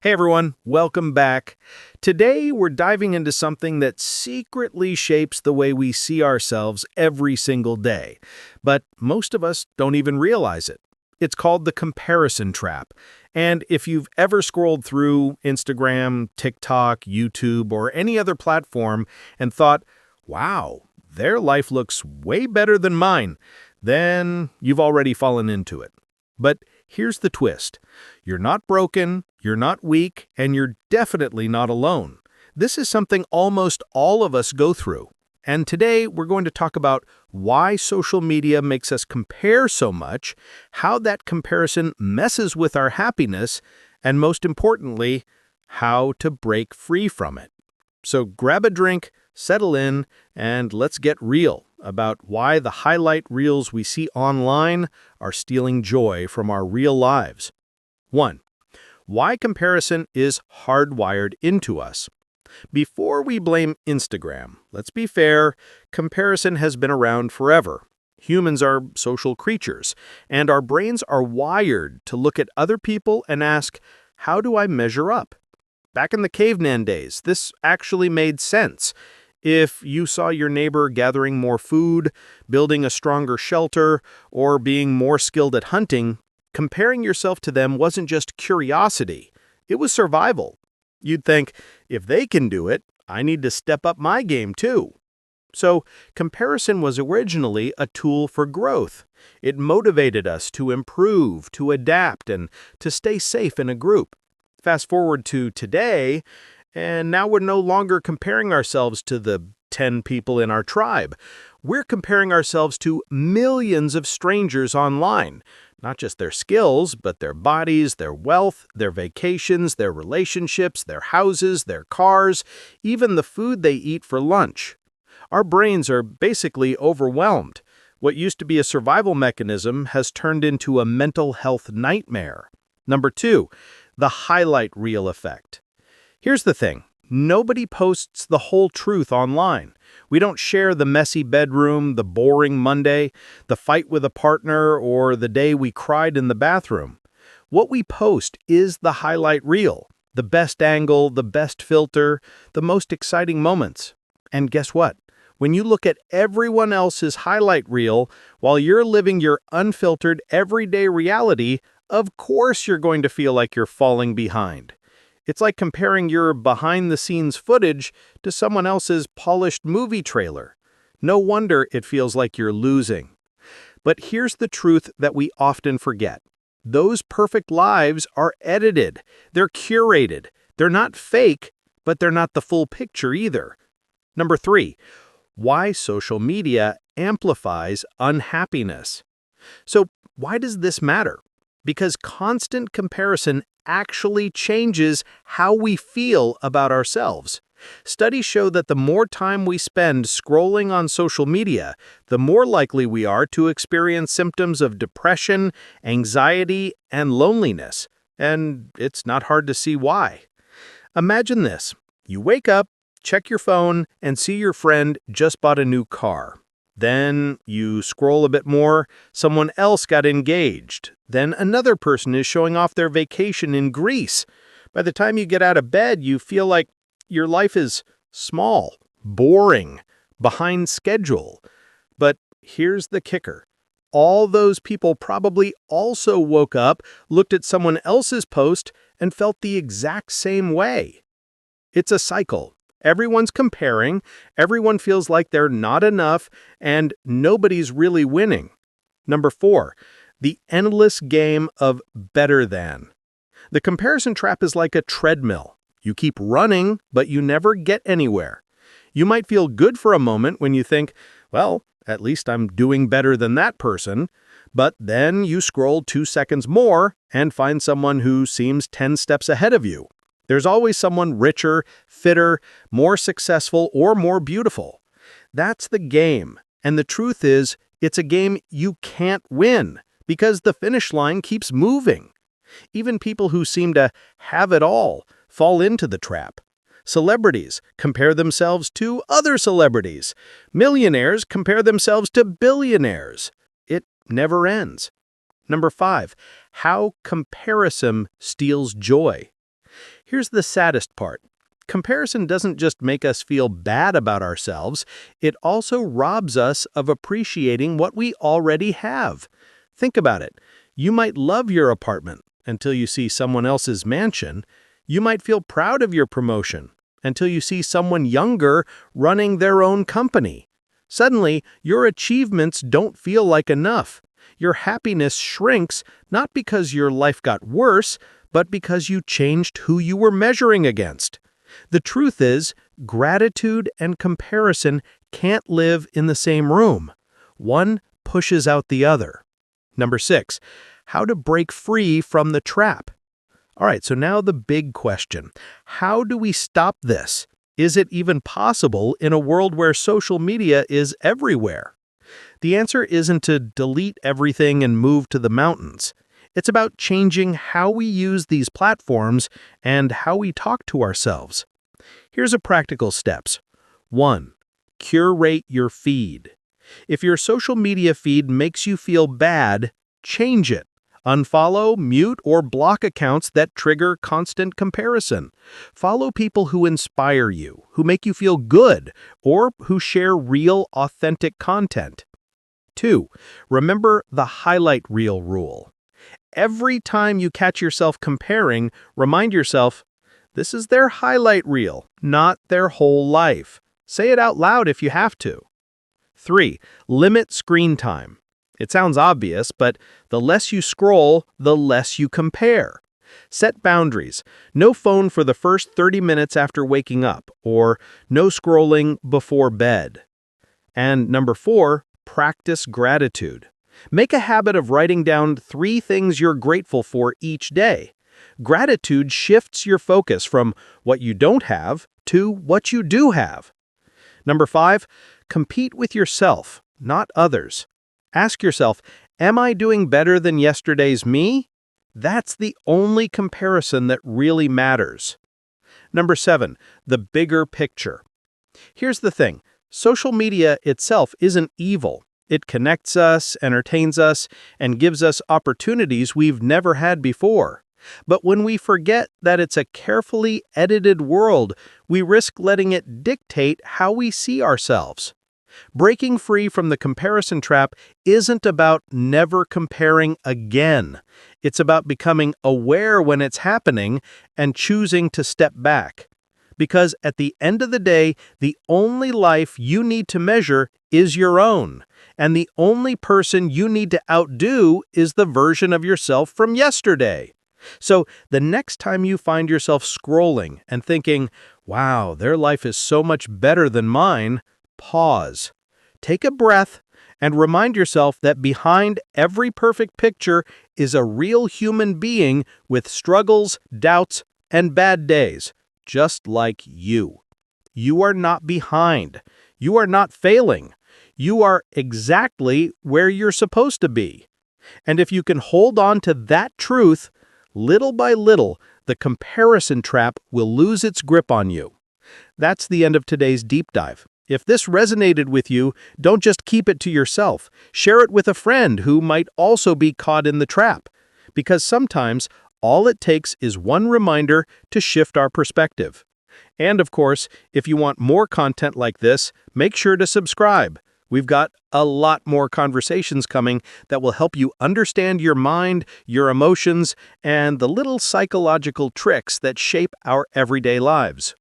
Hey everyone, welcome back. Today we're diving into something that secretly shapes the way we see ourselves every single day, but most of us don't even realize it. It's called the comparison trap. And if you've ever scrolled through Instagram, TikTok, YouTube, or any other platform and thought, wow, their life looks way better than mine, then you've already fallen into it. But here's the twist. You're not broken, you're not weak, and you're definitely not alone. This is something almost all of us go through. And today we're going to talk about why social media makes us compare so much, how that comparison messes with our happiness, and most importantly, how to break free from it. So grab a drink, settle in, and let's get real about why the highlight reels we see online are stealing joy from our real lives. 1. Why comparison is hardwired into us. Before we blame Instagram, let's be fair, comparison has been around forever. Humans are social creatures, and our brains are wired to look at other people and ask, how do I measure up? Back in the caveman days, this actually made sense. If you saw your neighbor gathering more food, building a stronger shelter, or being more skilled at hunting, comparing yourself to them wasn't just curiosity, it was survival. You'd think, if they can do it, I need to step up my game too. So, comparison was originally a tool for growth. It motivated us to improve, to adapt, and to stay safe in a group. Fast forward to today, and now we're no longer comparing ourselves to the 10 people in our tribe. We're comparing ourselves to millions of strangers online. Not just their skills, but their bodies, their wealth, their vacations, their relationships, their houses, their cars, even the food they eat for lunch. Our brains are basically overwhelmed. What used to be a survival mechanism has turned into a mental health nightmare. Number 2, the highlight reel effect. Here's the thing. Nobody posts the whole truth online. We don't share the messy bedroom, the boring Monday, the fight with a partner, or the day we cried in the bathroom. What we post is the highlight reel, the best angle, the best filter, the most exciting moments. And guess what? When you look at everyone else's highlight reel while you're living your unfiltered everyday reality, of course you're going to feel like you're falling behind. It's like comparing your behind-the-scenes footage to someone else's polished movie trailer. No wonder it feels like you're losing. But here's the truth that we often forget. Those perfect lives are edited. They're curated. They're not fake, but they're not the full picture either. Number 3, why social media amplifies unhappiness. So why does this matter? Because constant comparison actually changes how we feel about ourselves. Studies show that the more time we spend scrolling on social media, the more likely we are to experience symptoms of depression, anxiety, and loneliness. And it's not hard to see why. Imagine this. You wake up, check your phone, and see your friend just bought a new car. Then you scroll a bit more, someone else got engaged. Then another person is showing off their vacation in Greece. By the time you get out of bed, you feel like your life is small, boring, behind schedule. But here's the kicker. All those people probably also woke up, looked at someone else's post, and felt the exact same way. It's a cycle. Everyone's comparing, everyone feels like they're not enough, and nobody's really winning. Number 4, the endless game of better than. The comparison trap is like a treadmill. You keep running, but you never get anywhere. You might feel good for a moment when you think, well, at least I'm doing better than that person, but then you scroll 2 seconds more and find someone who seems 10 steps ahead of you. There's always someone richer, fitter, more successful, or more beautiful. That's the game. And the truth is, it's a game you can't win because the finish line keeps moving. Even people who seem to have it all fall into the trap. Celebrities compare themselves to other celebrities. Millionaires compare themselves to billionaires. It never ends. Number 5, how comparison steals joy. Here's the saddest part. Comparison doesn't just make us feel bad about ourselves, it also robs us of appreciating what we already have. Think about it. You might love your apartment until you see someone else's mansion. You might feel proud of your promotion until you see someone younger running their own company. Suddenly, your achievements don't feel like enough. Your happiness shrinks not because your life got worse, but because you changed who you were measuring against. The truth is, gratitude and comparison can't live in the same room. One pushes out the other. Number 6, how to break free from the trap. All right, so now the big question. How do we stop this? Is it even possible in a world where social media is everywhere? The answer isn't to delete everything and move to the mountains. It's about changing how we use these platforms and how we talk to ourselves. Here's a practical steps. 1. Curate your feed. If your social media feed makes you feel bad, change it. Unfollow, mute, or block accounts that trigger constant comparison. Follow people who inspire you, who make you feel good, or who share real, authentic content. 2. Remember the highlight reel rule. Every time you catch yourself comparing, remind yourself, this is their highlight reel, not their whole life. Say it out loud if you have to. 3. Limit screen time. It sounds obvious, but the less you scroll, the less you compare. Set boundaries. No phone for the first 30 minutes after waking up, or no scrolling before bed. And number 4, practice gratitude. Make a habit of writing down 3 things you're grateful for each day. Gratitude shifts your focus from what you don't have to what you do have. Number 5, compete with yourself, not others. Ask yourself, am I doing better than yesterday's me? That's the only comparison that really matters. Number 7, the bigger picture. Here's the thing. Social media itself isn't evil. It connects us, entertains us, and gives us opportunities we've never had before. But when we forget that it's a carefully edited world, we risk letting it dictate how we see ourselves. Breaking free from the comparison trap isn't about never comparing again. It's about becoming aware when it's happening and choosing to step back. Because at the end of the day, the only life you need to measure is your own. And the only person you need to outdo is the version of yourself from yesterday. So the next time you find yourself scrolling and thinking, wow, their life is so much better than mine, pause. Take a breath and remind yourself that behind every perfect picture is a real human being with struggles, doubts, and bad days, just like you. You are not behind. You are not failing. You are exactly where you're supposed to be. And if you can hold on to that truth, little by little, the comparison trap will lose its grip on you. That's the end of today's deep dive. If this resonated with you, don't just keep it to yourself. Share it with a friend who might also be caught in the trap. Because sometimes, all it takes is one reminder to shift our perspective. And of course, if you want more content like this, make sure to subscribe. We've got a lot more conversations coming that will help you understand your mind, your emotions, and the little psychological tricks that shape our everyday lives.